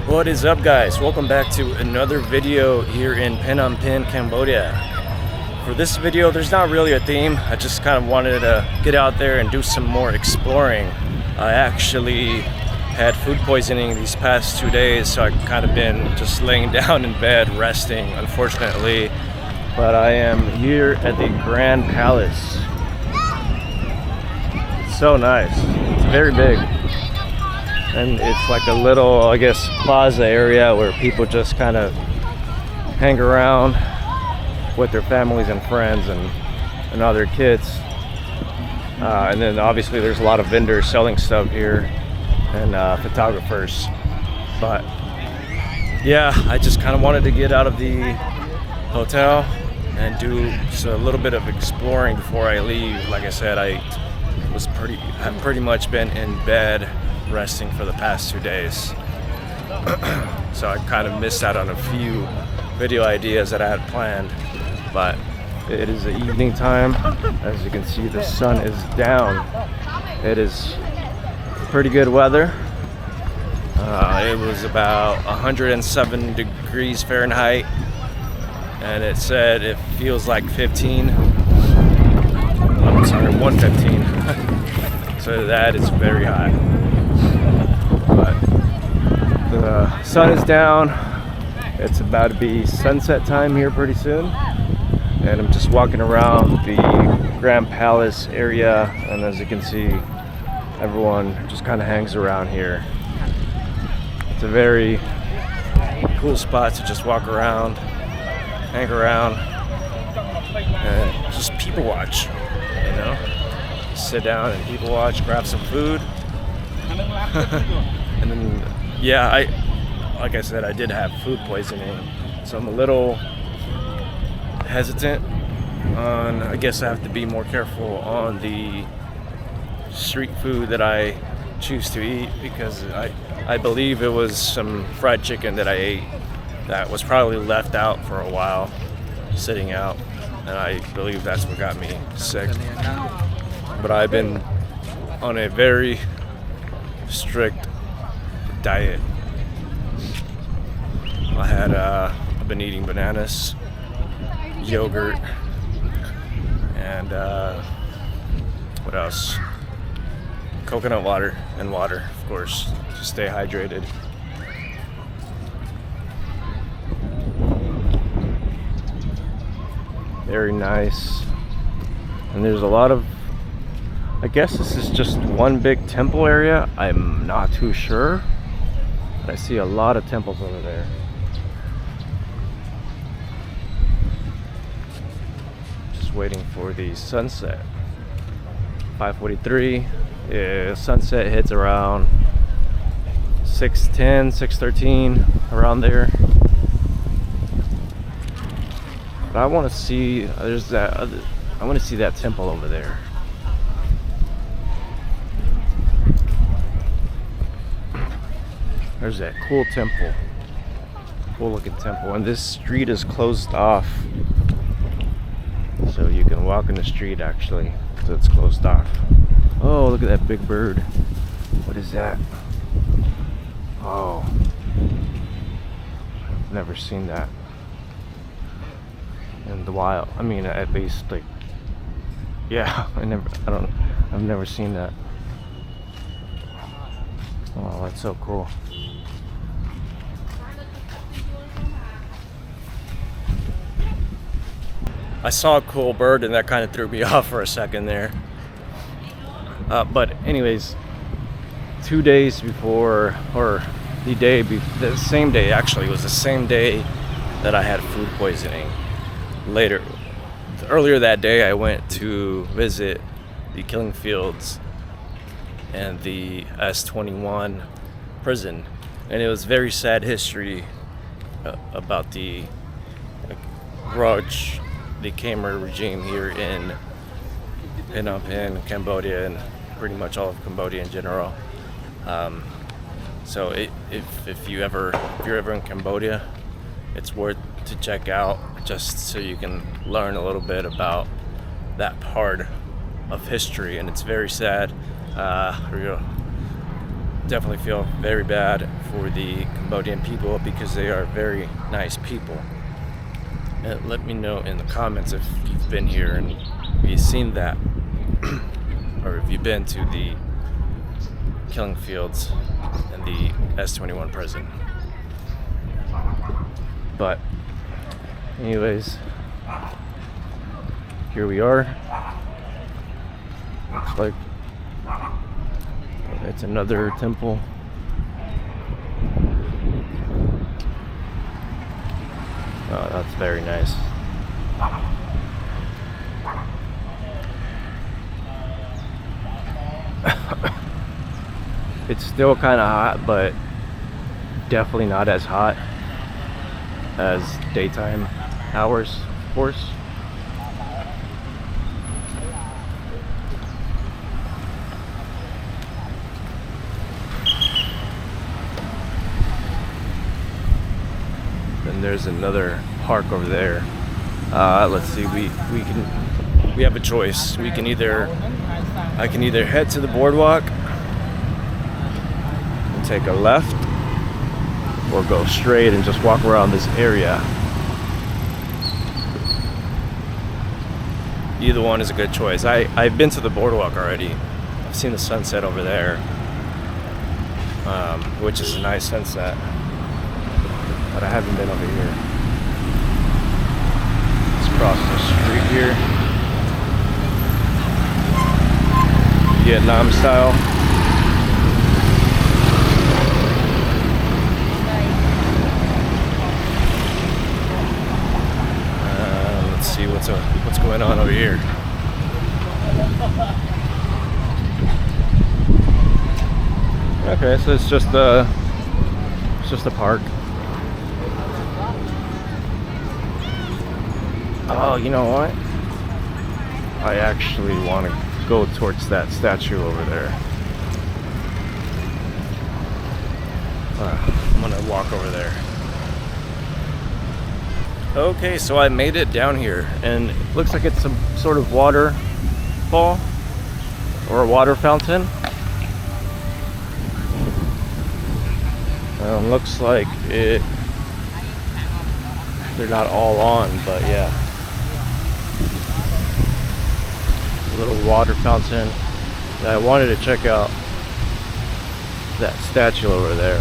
What is up, guys? Welcome back to another video here in Phnom Penh, Cambodia. For this video, there's not really a theme. I just kind of wanted to get out there and do some more exploring. I actually had food poisoning these past 2 days, so I've kind of been just laying down in bed resting, unfortunately. But I am here at the Grand Palace. It's so nice. It's very big. And it's like a little, I guess, plaza area where people just kind of hang around with their families and friends and other kids. And then obviously there's a lot of vendors selling stuff here and photographers. But yeah, I just kind of wanted to get out of the hotel and do just a little bit of exploring before I leave. Like I said, I've pretty much been in bed resting for the past 2 days. So I kind of missed out on a few video ideas that I had planned. But it is the evening time. As you can see, the sun is down. It is pretty good weather. It was about 107 degrees Fahrenheit, and it said it feels like 15. I'm sorry, 115. So that is very hot. But the sun is down. It's about to be sunset time here pretty soon. And I'm just walking around the Grand Palace area, and as you can see, everyone just kind of hangs around here. It's a very cool spot to just walk around, hang around, and just people watch, you know? Just sit down and people watch, grab some food. And then, yeah, like I said, I did have food poisoning, so I'm a little hesitant on, I guess I have to be more careful on the street food that I choose to eat, because I believe it was some fried chicken that I ate that was probably left out for a while, sitting out, and I believe that's what got me sick. But I've been on a very strict diet. I've been eating bananas, yogurt, and what else? Coconut water and water, of course, to stay hydrated. Very nice. And there's a lot of, I guess this is just one big temple area. I'm not too sure, but I see a lot of temples over there. Just waiting for the sunset. 5:43. Sunset hits around 6:10, 6:13, around there. But I want to see, I want to see that temple over there. There's that cool temple, cool looking temple, and this street is closed off, so you can walk in the street actually, because it's closed off. Oh, look at that big bird. What is that? Oh, I've never seen that in the wild. I mean, at least, like, yeah, I've never seen that. Oh, that's so cool. I saw a cool bird and that kind of threw me off for a second there. But anyways, 2 days before, or the same day actually, it was the same day that I had food poisoning. Earlier that day, I went to visit the killing fields and the S-21 prison, and it was very sad history about the grudge, the Khmer regime here in Phnom Penh, Cambodia, and pretty much all of Cambodia in general. So if you're ever in Cambodia, it's worth to check out, just so you can learn a little bit about that part of history. And it's very sad. definitely feel very bad for the Cambodian people because they are very nice people. And let me know in the comments if you've been here and if you've seen that, or if you've been to the killing fields and the S-21 prison. But anyways, here we are. Looks like it's another temple. Oh, that's very nice. It's still kind of hot, but definitely not as hot as daytime hours, of course. Then there's another park over there. Let's see, we have a choice. I can either head to the boardwalk and take a left, or go straight and just walk around this area. Either one is a good choice. I've been to the boardwalk already. I've seen the sunset over there, which is a nice sunset, but I haven't been over here. Let's cross the street here, Vietnam style. See what's going on over here. Okay, so it's just a park. Oh, you know what? I actually want to go towards that statue over there. I'm gonna walk over there. Okay, so I made it down here, and it looks like it's some sort of waterfall or a water fountain. Looks like they're not all on, but yeah. A little water fountain. I wanted to check out that statue over there.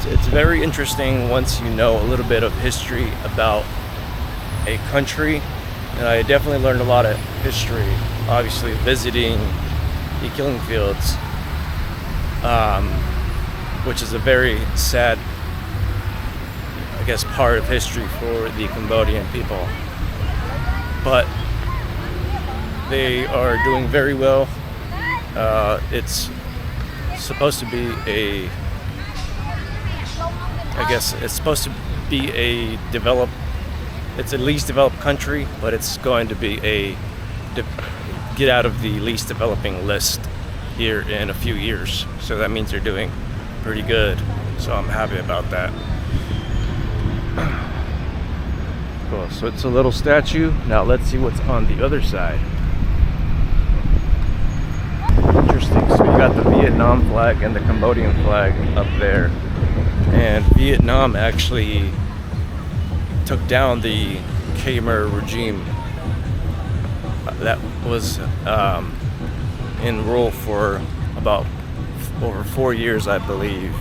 It's very interesting once you know a little bit of history about a country, and I definitely learned a lot of history, obviously visiting the killing fields, which is a very sad, I guess, part of history for the Cambodian people. But they are doing very well. It's supposed to be it's supposed to be it's a least developed country, but it's going to be get out of the least developing list here in a few years. So that means they're doing pretty good. So I'm happy about that. Cool, so it's a little statue. Now let's see what's on the other side. Interesting, so you got the Vietnam flag and the Cambodian flag up there. And Vietnam actually took down the Khmer regime that was in rule for about over 4 years, I believe.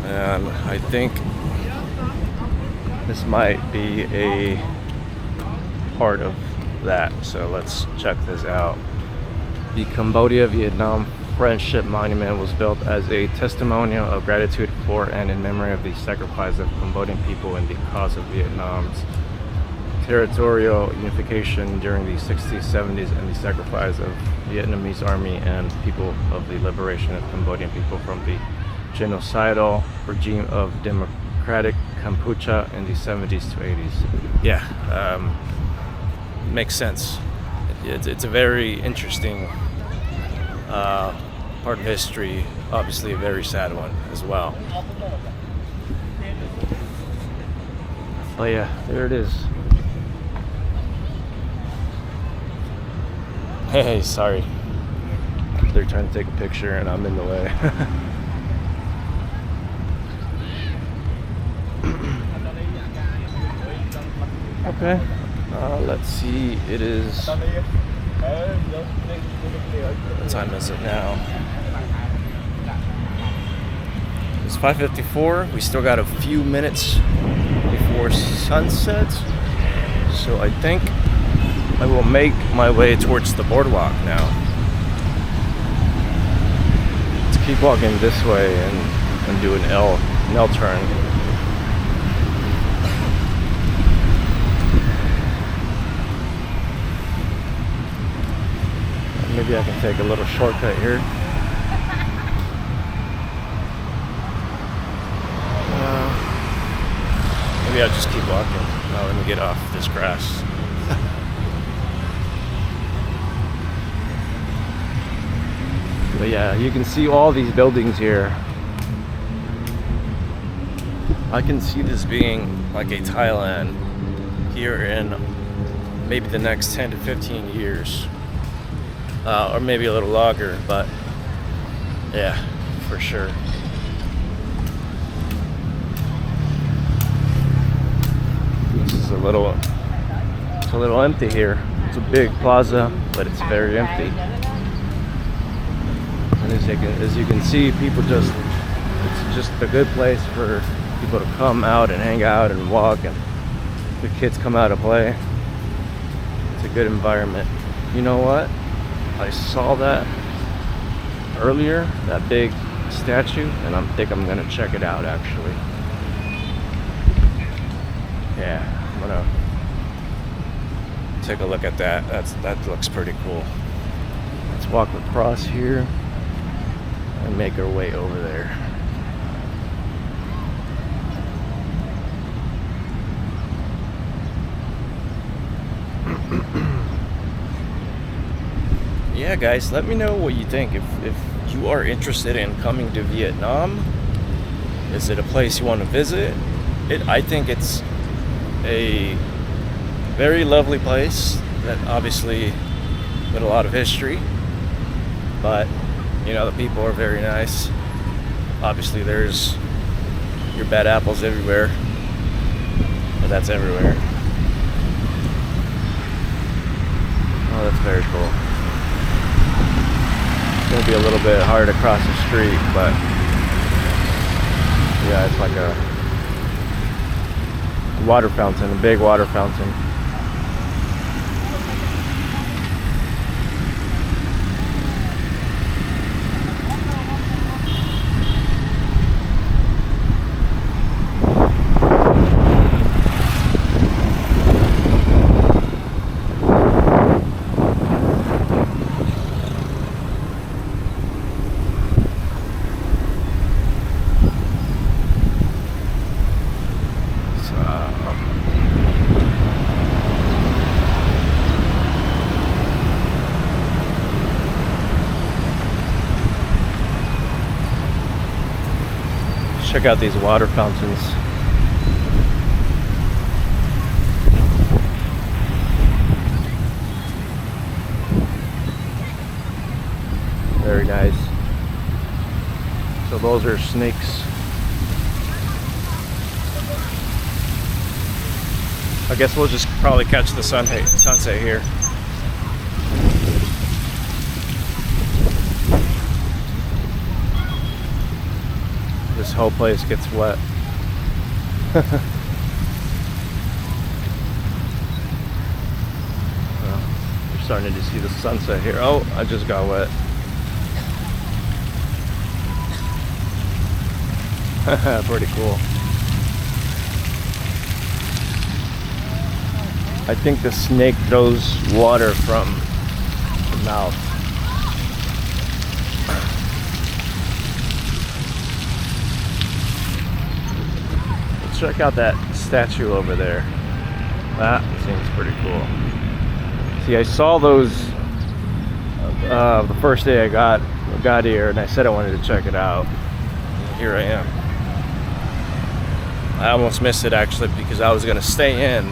And I think this might be a part of that. So let's check this out. The Cambodia-Vietnam Friendship Monument was built as a testimonial of gratitude for and in memory of the sacrifice of Cambodian people in the cause of Vietnam's territorial unification during the 60s, 70s, and the sacrifice of Vietnamese army and people of the liberation of Cambodian people from the genocidal regime of Democratic Kampuchea in the 70s to 80s. Yeah, makes sense. It's a very interesting part of history, obviously a very sad one as well. But yeah, there it is. Hey, sorry. They're trying to take a picture and I'm in the way. Okay, let's see. It is. What time is it now? It's 5:54. We still got a few minutes before sunset, so I think I will make my way towards the boardwalk now. Let's keep walking this way and do an L turn. Maybe I can take a little shortcut here. Maybe I'll just keep walking. Now let me get off this grass. But yeah, you can see all these buildings here. I can see this being like a Thailand here in maybe the next 10 to 15 years. Or maybe a little longer, but yeah, for sure. This is a little empty here. It's a big plaza, but it's very empty. And as you can see, it's just a good place for people to come out and hang out and walk, and the kids come out to play. It's a good environment. You know what? I saw that earlier, that big statue, and I think I'm gonna check it out actually. Yeah, I'm gonna take a look at that. That looks pretty cool. Let's walk across here and make our way over there. Yeah, guys, let me know what you think. If you are interested in coming to Vietnam, is it a place you want to visit? I think it's a very lovely place that obviously with a lot of history, but you know, the people are very nice. Obviously there's your bad apples everywhere, but that's everywhere. Oh, that's very cool. It's gonna be a little bit hard to cross the street, but yeah, it's like a water fountain, a big water fountain. Check out these water fountains. Very nice. So those are snakes. I guess we'll just probably catch the sunset here. This whole place gets wet. Well, you're starting to see the sunset here. Oh, I just got wet. Pretty cool. I think the snake throws water from the mouth. Check out that statue over there. That seems pretty cool. See, I saw those the first day I got here, and I said I wanted to check it out. And here I am. I almost missed it actually because I was gonna stay in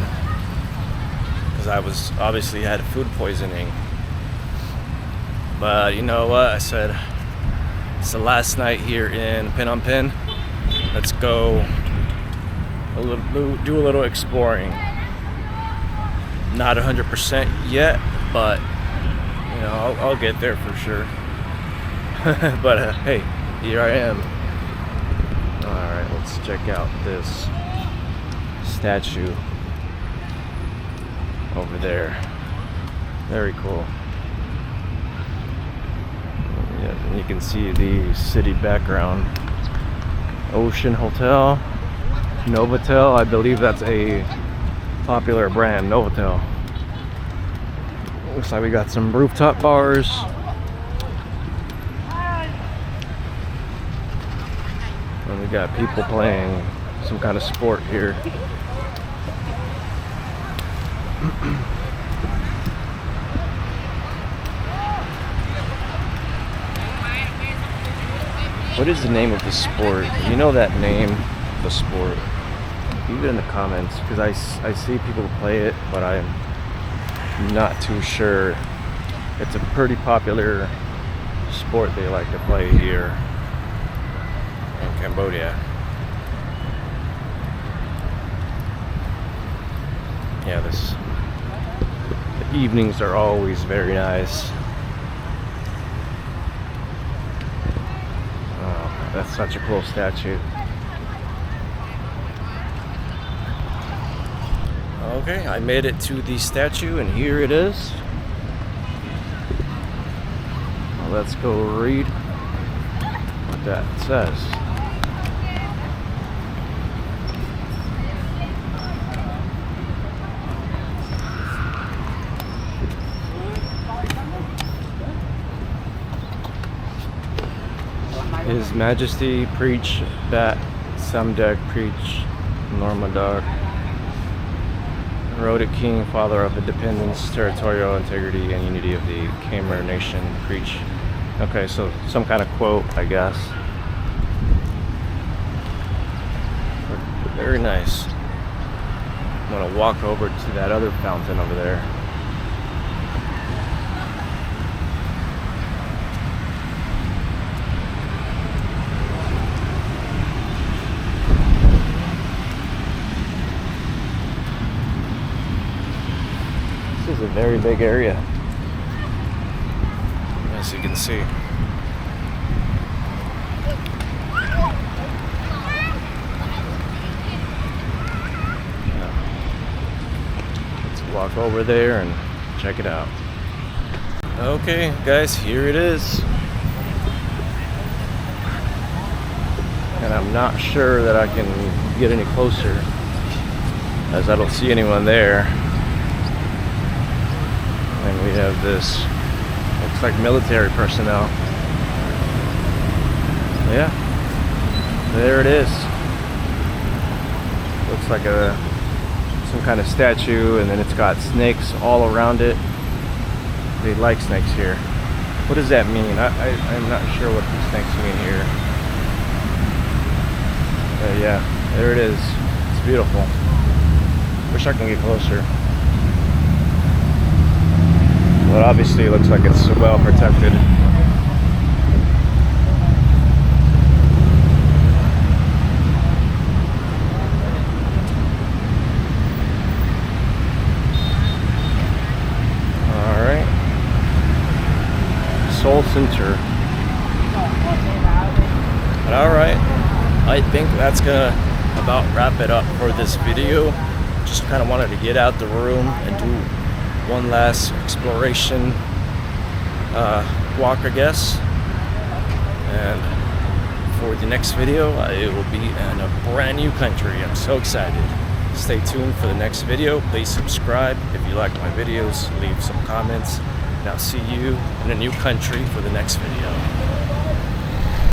because I was obviously had food poisoning. But you know what? I said it's the last night here in Phnom Penh. Let's go do a little exploring. Not 100% yet, but you know, I'll get there for sure. But hey, here I am. Alright, let's check out this statue over there. Very cool. Yeah, and you can see the city background. Ocean Hotel, Novotel, I believe that's a popular brand, Novotel. Looks like we got some rooftop bars. And we got people playing some kind of sport here. What is the name of the sport? You know that name, the sport? Leave it in the comments, because I see people play it, but I'm not too sure. It's a pretty popular sport they like to play here in Cambodia. Yeah, the evenings are always very nice. Oh, that's such a cool statue. Okay, I made it to the statue, and here it is. Well, let's go read what that says. His Majesty preach Bat Samdek preach Normadag. Rhotic King, father of independence, territorial integrity, and unity of the Khmer nation, preach. Okay, so some kind of quote, I guess. Very nice. I'm gonna walk over to that other fountain over there. This is a very big area, as you can see. Let's walk over there and check it out. Okay, guys, here it is. And I'm not sure that I can get any closer, as I don't see anyone there. And we have this, looks like military personnel. Yeah, there it is. Looks like some kind of statue, and then it's got snakes all around it. They like snakes here. What does that mean? I'm not sure what these snakes mean here. Yeah, there it is. It's beautiful. Wish I can get closer. But obviously it looks like it's well protected. Alright. Seoul Center. But alright. I think that's gonna about wrap it up for this video. Just kind of wanted to get out the room and do one last exploration walk, I guess. And for the next video, it will be in a brand new country. I'm so excited. Stay tuned for the next video. Please subscribe if you like my videos. Leave some comments. And I'll see you in a new country for the next video.